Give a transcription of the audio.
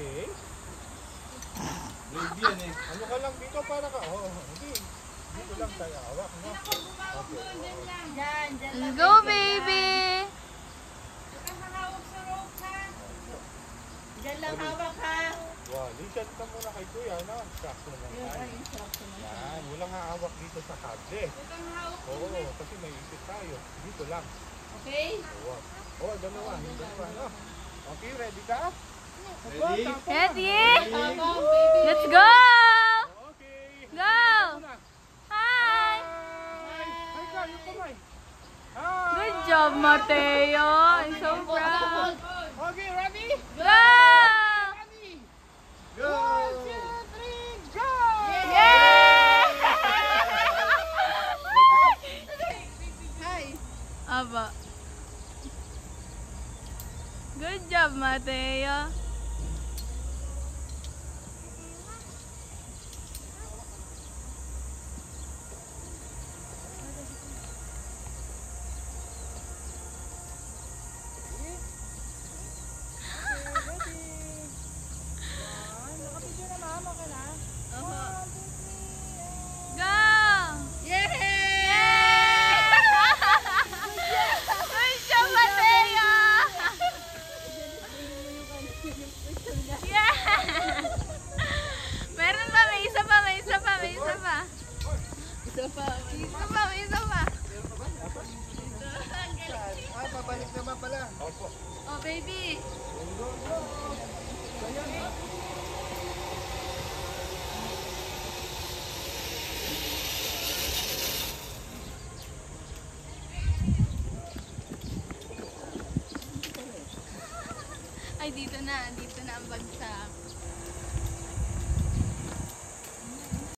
Okay. Baby yan eh. Ano ka lang dito para ka? Oo, hindi. Dito lang tayo. Hawak, no? Okay. Dyan Let's go, baby! Huwag kang hahawak sa rope, ha? Dyan lang hawak, ha? Wow, listen ka muna kay Kuya, no? Sakto lang tayo. Yan, walang hahawak dito sa kable. Huwag kang hawak. Oo, kasi may isip tayo. Dito lang. Okay? Oo, dalawa, no? Okay, ready ka? Ready? Ready? Tama, baby. Let's go! Okay. Go! Hi! Hi ka, yung kamay. Hi! Good job, Mateo! I'm so proud! Okay, ready? Go! Go! 1, 2, 3, go! Yay! Hi. Aba. Good job, Mateo. Go! Yay! Good job, Mateo! Yeah! Meron pa, may isa pa, may isa pa, may isa pa. Isa pa. Isa pa, may isa pa. Babalik naman pala. Opo. Oh, baby. Ay, dito na ang bag.